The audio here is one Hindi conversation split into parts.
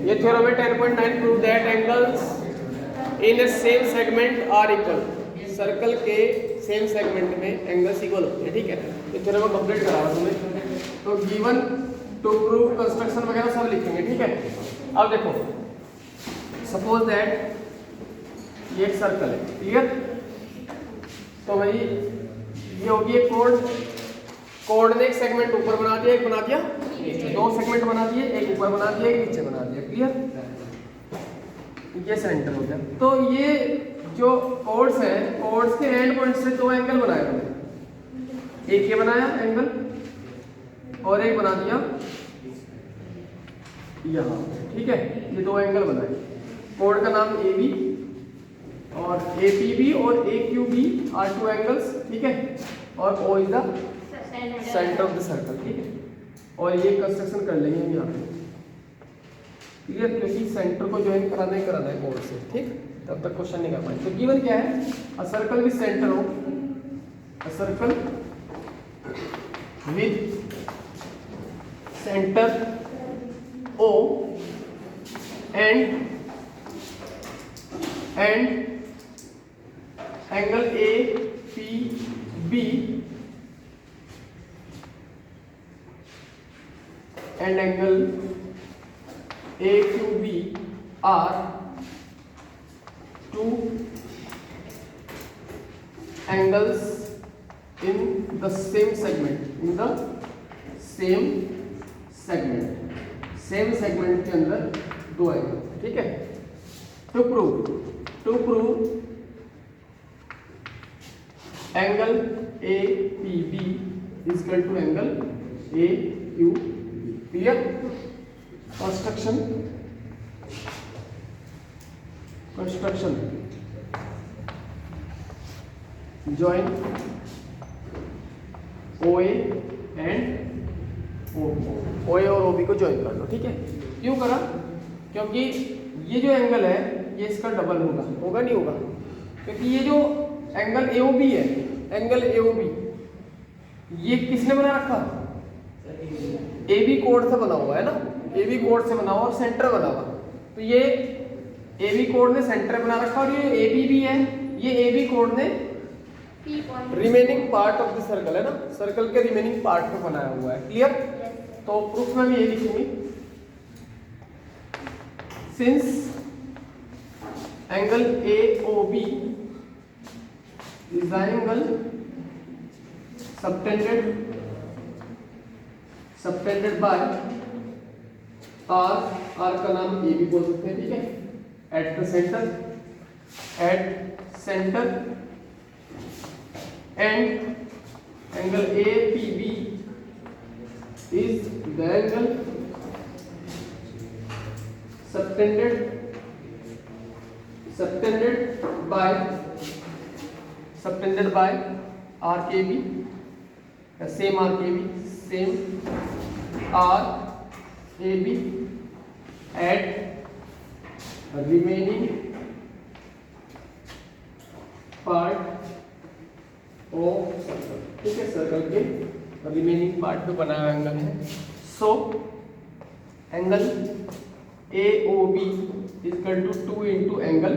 ये थ्योरम है 10.9 prove that angles in a same segment are equal. Circle के सेम सेगमेंट में एंगल्स इक्वल होते हैं, ठीक है। ये थ्योरम कंप्लीट करा हुआ तुम्हें, तो गिवन टू प्रूव कंस्ट्रक्शन वगैरह सब लिखेंगे, ठीक है। अब देखो, सपोज दैट ये एक सर्कल है, क्लियर। तो भाई ये होगी एक कोड ने एक सेगमेंट ऊपर बना दिया, एक बना दिया नीचे, दो सेगमेंट बना दिए, एक ऊपर बना दिया, एक नीचे बना दिया, क्लियर। ये सेंटर हो गया। तो ये जो कोड्स है, कोड्स के एंड पॉइंट से दो एंगल बनाए हमने, एक ये बनाया एंगल और एक बना दिया यहाँ, ठीक है। ये दो एंगल बनाए, कोड का नाम AB और APB और AQB आर टू एंगल्स, ठीक है। और O is the centre of the circle, ठीक है। और ये कंस्ट्रक्शन कर लेंगे हम यहाँ पे, क्लियर, क्योंकि सेंटर को ज्वाइन कराना है कोड से, ठीक। तब तक क्वेश्चन नहीं कर पाएंगे। तो गिवन क्या है, अ सर्कल विद सेंटर हो, अ circle with centre O and angle APB and angle AQB are two angles in the same segment, same segment के अंदर दो एंगल, ठीक है। To prove angle APB is equal to angle AQB, clear. Construction join OA and OA और OB को ज्वाइन कर लो, ठीक है। क्यों करा, क्योंकि ये जो एंगल है ये इसका डबल होगा नहीं होगा, क्योंकि ये जो एंगल AOB है, एंगल AOB ये किसने बना रखा, AB कोड से बना हुआ है ना, AB कोड से बना हुआ और सेंटर बना हुआ। तो ये AB कोड ने सेंटर बना रखा और ये AB भी है, ये AB कोड ने remaining part of the circle है ना, सर्कल के रिमेनिंग पार्ट को बनाया हुआ है, क्लियर। तो प्रूफ में भी ये लिखूंगी, since angle AOB is the angle subtended bye R का नाम AB बोल सकते हैं, ठीक है। At centre and angle APB is the angle subtended by RKB, same RAB at remaining part of circle, ठीक है। सर्कल के रिमेनिंग पार्ट पे बनाया हुआ एंगल है। So angle AOB equal to 2 into angle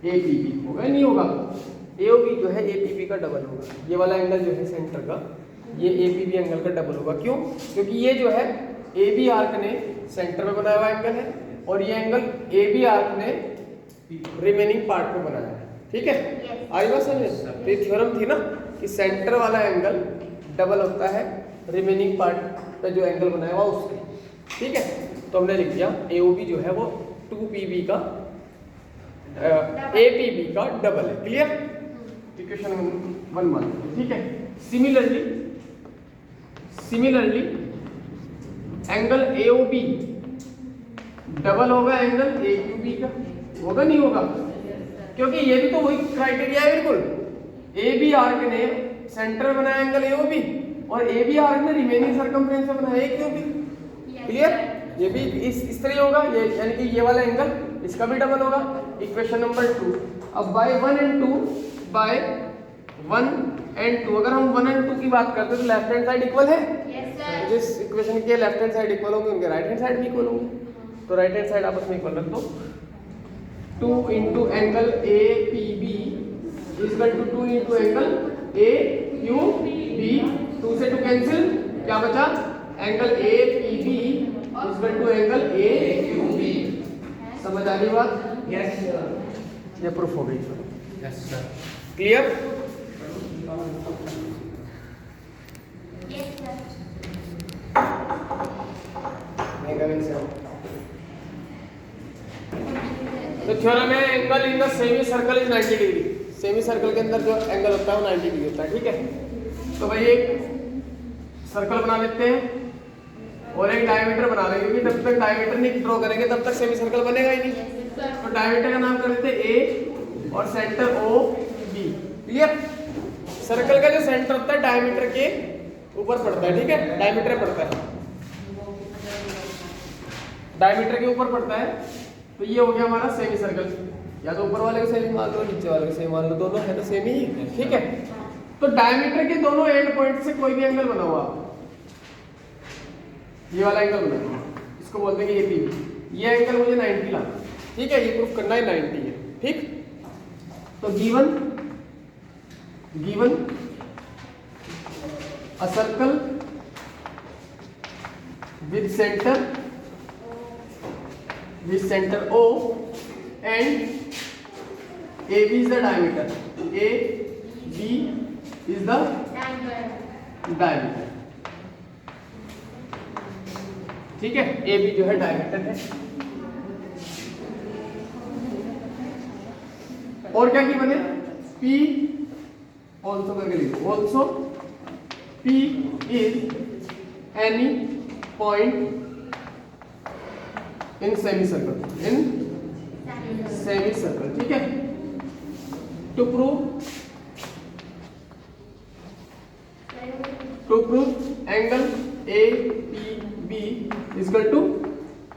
APB होगा, नहीं होगा। AOB जो है APB का डबल होगा, ये वाला एंगल जो है सेंटर का, ये APB एंगल का डबल होगा। क्यों, क्योंकि ये जो है AB आर्क ने सेंटर में बनाया हुआ एंगल है और ये एंगल AB आर्क ने रिमेनिंग पार्ट पे बनाया है, ठीक है। आई बात समझ। तो ये थ्योरम थी ना कि सेंटर वाला एंगल डबल होता है रिमेनिंग पार्ट पे जो एंगल बनाया हुआ उसके, ठीक है। तो हमने लिख दिया AOB जो है वो 2PB का APB का डबल है, क्लियर। इक्वेशन 1 मान, ठीक है। सिमिलरली एंगल AOB डबल होगा एंगल AQB का, होगा नहीं होगा, क्योंकि ये भी तो वही क्राइटेरिया है बिल्कुल। AB आर्क ने सेंटर बनाया एंगल AOB और AB आर्क ने रिमेनिंग सर्कमफ्रेंस में बनाया AQB, क्लियर। ये भी इस तरह होगा, ये यानी कि ये वाला एंगल इसका भी डबल होगा। Equation number 2। अब बाय 1 एंड 2 अगर हम 1 एंड 2 की बात करते हैं तो लेफ्ट हैंड साइड इक्वल है, जिस इक्वेशन के लेफ्ट हैंड साइड इक्वल होंगे उनके राइट हैंड साइड भी इक्वल होंगे, तो राइट हैंड साइड आपस में इक्वल रख दो। 2 into angle A P B equal to 2 into angle A Q B. 2 से 2 कैंसिल, क्या बचा? Angle A P B equal to angle A Q B. समझ आ रही बात? Yes sir. ये प्रूफ हो गई। Yes sir. क्लियर? तो थ्योरम है angle in the semi circle is 90 degree. Semi circle के अंदर जो एंगल होता है वो 90 डिग्री होता है। ठीक है, तो भाई एक सर्कल बना लेते हैं और एक डायमीटर बना लेंगे, क्योंकि जब तक डायमीटर नहीं ड्रॉ करेंगे तब तक सेमी सर्कल बनेगा ही नहीं। तो डायमीटर का नाम कर देते हैं ए और centre O B. Clear? Circle का जो सेंटर होता है डायमीटर के ऊपर पड़ता है। ठीक है, डायमीटर पड़ता है, डायमीटर के ऊपर पड़ता है। तो ये हो गया हमारा सेमी सर्कल। या तो ऊपर वाले को सेमी मान लो, नीचे वाले को सेमी मान लो, दोनों है तो सेमी ही। ठीक है, तो डायमीटर के दोनों एंड पॉइंट से कोई भी एंगल बना हुआ, ये वाला एंगल बना हुआ, इसको बोलते हैं कि एपी। ये एंगल मुझे 90 ला। ठीक है, ये प्रूफ करना है 90 है। ठीक, तो given a circle with centre O and AB is the diameter. AB is the diameter. ठीक है, AB जो है डायमीटर है। और क्या की बने? P ऑल्सो करके लिखो। Also P is any point in semicircle, ठीक है। To prove angle A P B equal to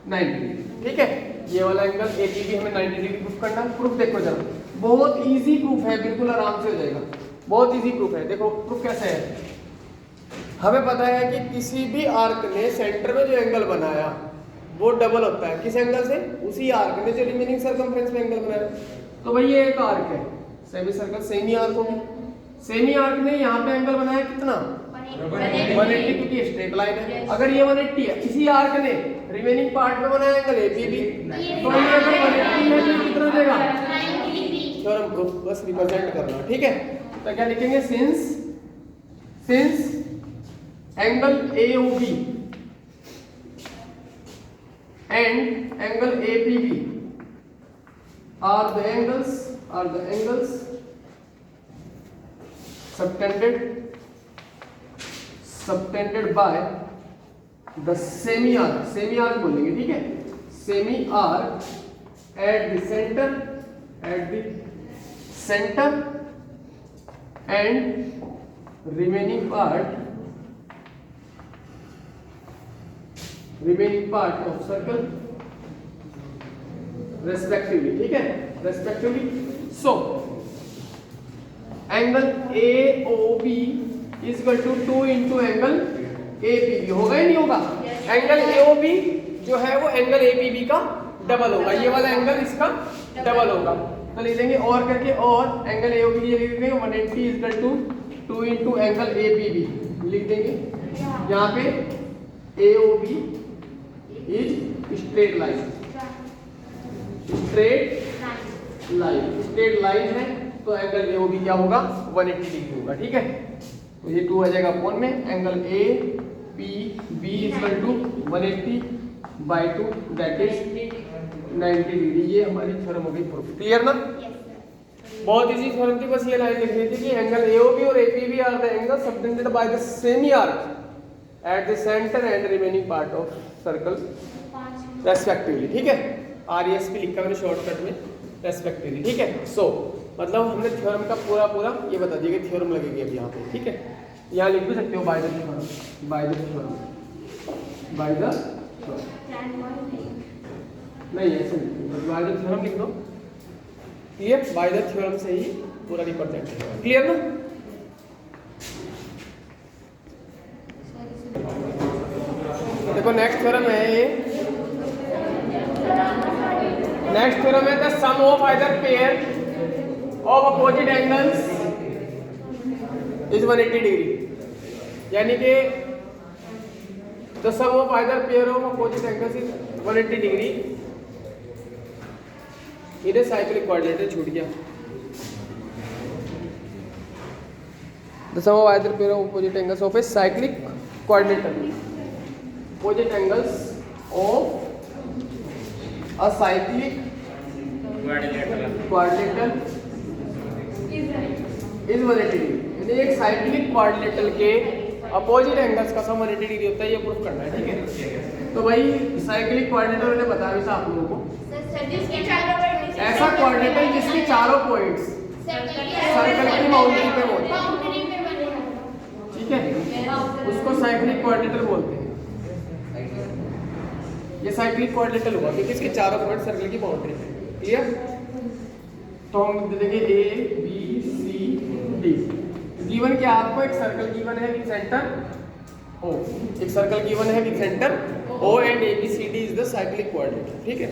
90 degree. ठीक है, ये वाला एंगल ए पी बी हमें 90 डिग्री प्रूफ करना है। प्रूफ देखो जरा, बहुत इजी प्रूफ है, बिल्कुल आराम से हो जाएगा। बहुत इजी प्रूफ है। देखो प्रूफ कैसे है। हमें पता है कि किसी भी आर्क ने सेंटर में जो एंगल बनाया वो डबल होता है। किस एंगल से? उसी आर्क ने जो रिमेनिंग सर्कमफ्रेंस में एंगल बनाया। तो भाई ये एक आर्क है, सेमी सर्कल, सेमी आर्क होगी। सेमी आर्क ने यहाँ पे एंगल बनाया कितना? 180, क्योंकि स्ट्रेट लाइन है। अगर ये 180 है, इसी आर्क ने रिमेनिंग पार्ट में बनाया एंगल एपीबी, तो ये अगर 180 है तो कितना देगा? थ्योरम प्रूफ, बस रिप्रेजेंट करना। ठीक है, तो क्या लिखेंगे? Since angle AOB and angle APB are the angles subtended by the semi arc बोलेंगे। ठीक है, semi arc at the center and remaining part of circle respectively। ठीक है, respectively। so angle AOB is equal to 2 into angle APB। होगा ही नहीं होगा? एंगल AOB जो है वो एंगल APB का डबल होगा। ये वाला एंगल इसका डबल होगा। तो लिख देंगे और करके, और एंगल AOB ये लिख देंगे 180 is equal to 2 into angle APB लिख देंगे। यहाँ पे AOB is straight line, straight line है, तो एंगल AOB क्या होगा? 180 डिग्री होगा। ठीक है, तो ये 2 आ जाएगा अपॉन में angle APB equal to 180/2 that is 90 degree. ये हमारी थ्योरम हो गई प्रूफ। क्लियर ना? बहुत इजी थ्योरम थी, बस ये लाइन लिख रही थी कि एंगल AOB और APB are the angle subtended by the semi arc at the center and remaining part of circle respectively। ठीक है, RESP लिखा मैंने शॉर्टकट में, respectively। ठीक है, सो मतलब हमने थ्योरम का पूरा ये बता दिया कि थ्योरम लगेगी अब यहाँ पे। ठीक है, यहाँ लिख भी सकते हो by the theorem, by the theorem नहीं ऐसे बाय द थ्योरम लिख दो। क्लियर? बाय द थ्योरम से ही पूरा रिप्रेजेंट है। क्लियर ना? देखो नेक्स्ट थ्योरम है ये नेक्स्ट थ्योरम है the sum of either pair of opposite angles is 180 degree, यानी कि the sum of either pair of opposite angles is 180 degree in a cyclic coordinator. छूट गया। The sum of either pair of opposite angles of a cyclic coordinator, opposite angles of a cyclic quadrilateral is 180 degree, यानी एक साइक्लिक क्वाड्रिलेटरल के अपोजिट एंगल्स का सम 180 डिग्री होता है, ये प्रूफ करना है। ठीक है, तो भाई साइक्लिक क्वाड्रिलेटरल ने बताया वैसा आप लोगों को ऐसा क्वाड्रिलेटरल जिसके चारों पॉइंट्स सर्कल की बाउंड्री पे होते हैं, ठीक है, उसको साइक्लिक क्वाड्रिलेटरल बोलते हैं। ये साइक्लिक क्वाड्रिलेटरल हुआ क्योंकि इसके चारों पॉइंट सर्कल की बाउंड्री पे। क्लियर? तो हम दे देंगे A B C D. Given क्या आपको? एक सर्कल गिवन है विद सेंटर ओ, एक सर्कल गिवन है with centre O and A B C D is the cyclic quadrilateral. ठीक है,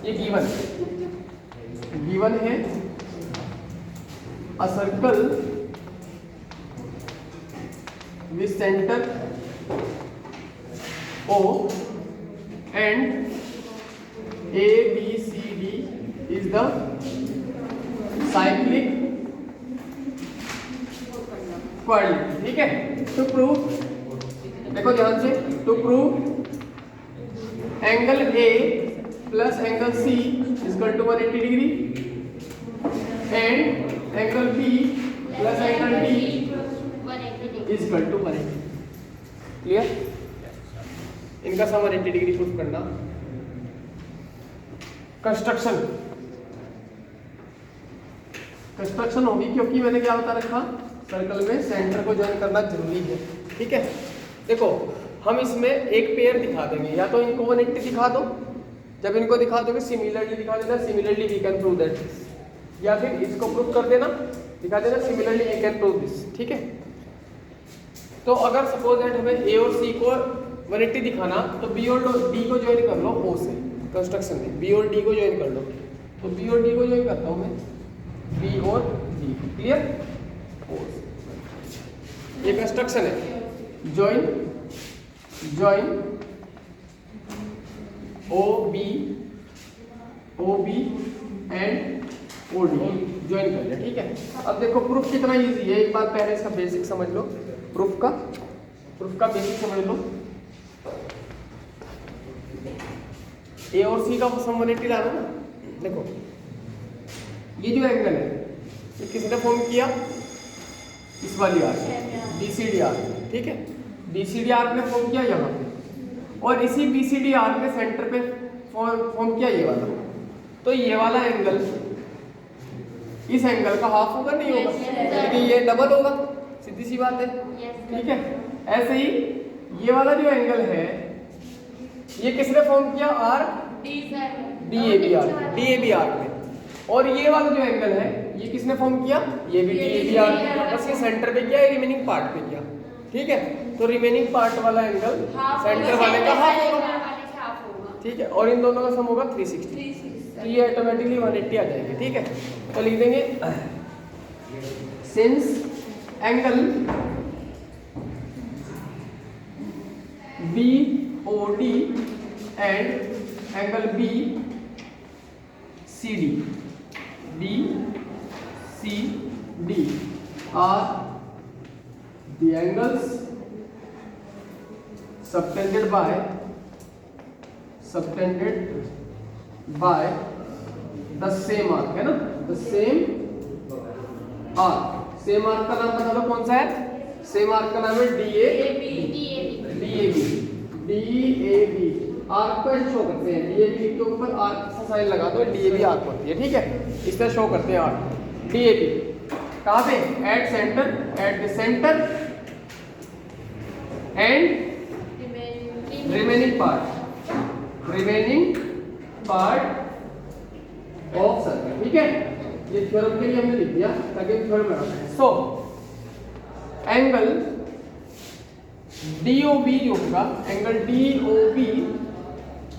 ये गिवन है a circle with centre O and A, B, C, D is the cyclic quadrilateral। ठीक है, to prove, देखो ध्यान से, to prove angle A plus angle C is equal to 180 degree and angle B plus angle D is equal to 180। Clear? इनका सम 180 डिग्री प्रूफ करना। कंस्ट्रक्शन होगी क्योंकि मैंने क्या बता रखा, सर्कल में सेंटर को ज्वाइन करना जरूरी है। ठीक है, देखो हम इसमें एक पेयर दिखा देंगे, या तो इनको 180 दिखा दो, जब इनको दिखा दोगे सिमिलरली दिखा देना, similarly we can prove that, या फिर इसको प्रूव कर देना, दिखा देना similarly we can prove this. ठीक है, तो अगर सपोज दैट हमें ए और सी को 180 दिखाना, तो बी और डी को ज्वाइन कर लो ओ से। कंस्ट्रक्शन में बी और डी को ज्वाइन कर लो, तो बी और डी को ज्वाइन करता हूं मैं, बी और डी। क्लियर? ओ से ये कंस्ट्रक्शन है, join O B and O D join कर लिया। ठीक है, अब देखो प्रूफ कितना इजी है, एक बार पहले इसका बेसिक समझ लो, प्रूफ का बेसिक समझ लो। ए और सी का सम 180 लाना ना। देखो ये जो एंगल है ये किसने फॉर्म किया? इस वाली आर्क, बीसीडी आर्क। ठीक है, बीसीडी आर्क ने फॉर्म किया यहाँ पे, और इसी बीसीडी आर्क ने सेंटर पे फॉर्म किया ये वाला। तो ये वाला एंगल इस एंगल का हाफ होगा, नहीं होगा? लेकिन ये डबल होगा, सीधी सी बात है। ठीक है, ऐसे ही ये वाला जो एंगल है ये किसने फॉर्म किया? आर्क डीएबी आर्क ने। और ये वाला जो एंगल है ये किसने फॉर्म किया? ये भी डीएबी आर्क ने। बस ये सेंटर पे किया, ये रिमेनिंग पार्ट पे किया। ठीक है, तो रिमेनिंग पार्ट वाला एंगल सेंटर वाले का हाफ होगा। ठीक है, और इन दोनों का सम होगा 360। तो ये ऑटोमेटिकली 180 आ जाएगी। ठीक है, तो लिख देंगे since angle BOD and angle BCD are the angles subtended by the same arc, है ना? the same arc का नाम बता दो कौन सा है? सेम आर्क का नाम है DAB। आर्क को ऐसे शो करते हैं, DAB के ऊपर आर्क का साइन लगा दो, DAB आर्क होती है। ठीक है, इस तरह शो करते हैं आर्क DAB। कहाँ पे? At the centre and remaining part of circle. ठीक है, ये थ्योरम के लिए हमने लिख दिया ताकि थ्योरम लगाना है। सो एंगल DOB जो होगा, एंगल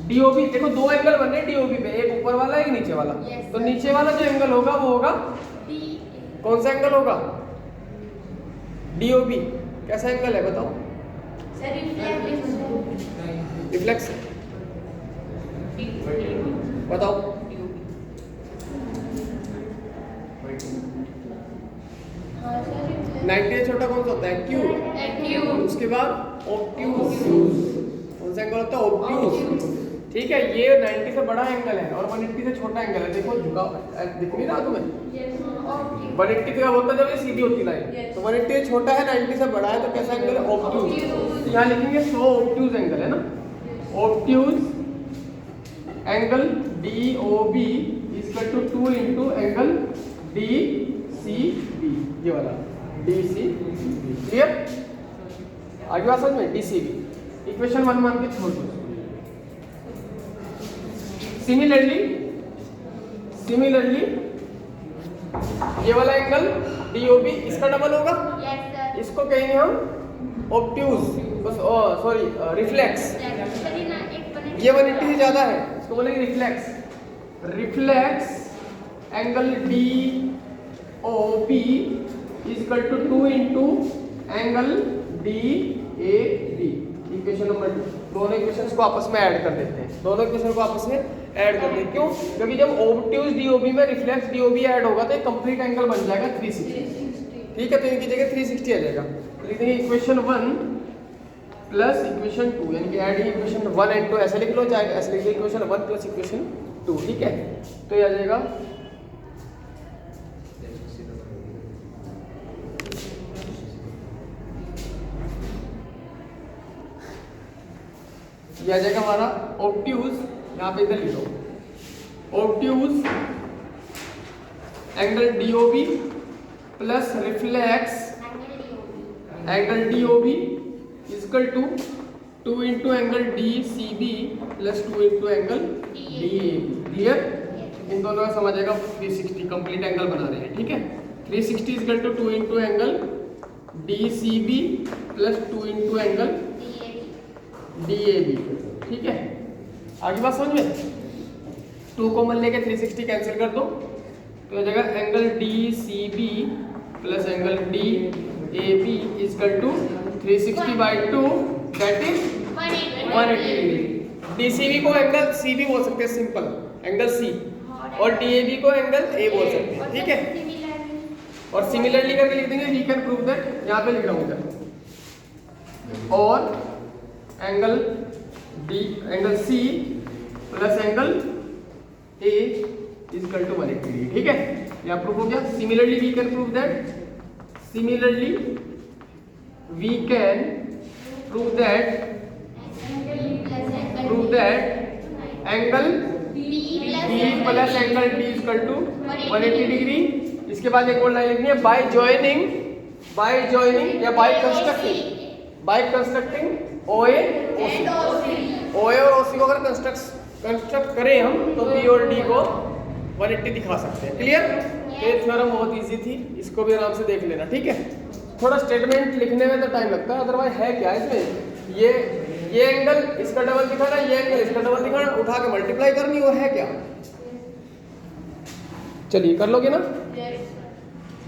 DOB, देखो दो एंगल बन रहे हैं DOB पे, एक ऊपर ऊपर वाला है कि नीचे वाला? Yes, तो sir. नीचे वाला जो एंगल होगा वो होगा कौन सा एंगल होगा? DOB। कैसा एंगल है बताओ? रिफ्लेक्स बताओ। हाँ सर 90 से छोटा कौन सा होता है? Q। उसके बाद ऑब्ट्यूज। कौन सा एंगल होता है? ऑब्ट्यूज। ठीक है, ये 90 से बड़ा एंगल है और 180 से छोटा एंगल है। देखो झुका दिख नहीं रहा तुम्हें? 180 का होता है जब ये सीधी होती लाइन, तो 180 से छोटा है, 90 से बड़ा है, तो कैसा एंगल है? ऑब्ट्यूज। यहाँ लिखेंगे सो ऑब्ट्यूज एंगल है ना। Obtuse angle DOB equal to 2 into angle DCB, ये वाला DCB। क्लियर? आगे बात समझ में? DCB इक्वेशन 1 मान के छोड़ दो। सिमिलरली ये वाला एंगल DOB इसका डबल होगा। इसको कहेंगे हम ऑब्ट्यूज, सॉरी रिफ्लेक्स। ये 180 से ज्यादा है, इसको बोलेंगे reflex. Reflex angle DOB equal to 2 into angle DAB। Equation number 2। दोनों इक्वेशंस को आपस में ऐड कर देते हैं। दोनों इक्वेशन को आपस में ऐड कर देते हैं। क्यों? क्योंकि जब ऑब्ट्यूज DOB में रिफ्लेक्स DOB ऐड होगा तो एक कंप्लीट एंगल बन जाएगा 360। ठीक है, तो इनकी जगह 360 आ जाएगा। तो लिखेंगे इक्वेशन 1 प्लस इक्वेशन 2, यानी कि ऐड इक्वेशन 1 एंड 2 ऐसे लिख लो, चाहे ऐसे लिख लो, इक्वेशन 1 प्लस इक्वेशन 2। ठीक है, तो ये आ जाएगा हमारा ऑब्ट्यूज। यहाँ पे इधर लिखो obtuse angle DOB plus reflex angle DOB equal to 2 into angle DCB plus 2 into angle DAB। Clear? इन दोनों का समझेगा 360 कंप्लीट एंगल बना रहे हैं। ठीक है, 360 equal to 2 into angle DCB plus 2 into angle DAB। ठीक है, आगे बात समझ में? 2 कॉमन लेके 360 कैंसिल कर दो, तो ये जगह angle DCB plus angle DAB equal to 360 by 2 that is 180 degree. DCB को एंगल C भी बोल सकते हैं, सिंपल एंगल C, और DAB को एंगल A बोल सकते हैं। ठीक है, और सिमिलरली करके लिख देंगे वी कैन प्रूव दैट। यहाँ पे लिख रहा हूँ इधर, और angle C plus angle A equal to 180 degree. ठीक है, यहाँ प्रूफ हो गया। Similarly we can prove that angle B plus angle D equal to 180 degree. इसके बाद एक और लाइन लिखनी है, बाय जॉइनिंग या बाय कंस्ट्रक्टिंग OA और OC को अगर कंस्ट्रक्ट करें हम तो B और D को 180 दिखा सकते हैं। क्लियर? ये थ्योरम बहुत इजी थी, इसको भी आराम से देख लेना। ठीक है, थोड़ा स्टेटमेंट लिखने में तो टाइम लगता है, अदरवाइज है क्या इसमें, ये एंगल इसका डबल दिखाना, ये एंगल इसका डबल दिखाना, उठा के मल्टीप्लाई करनी, वो है क्या? चलिए कर लोगे ना?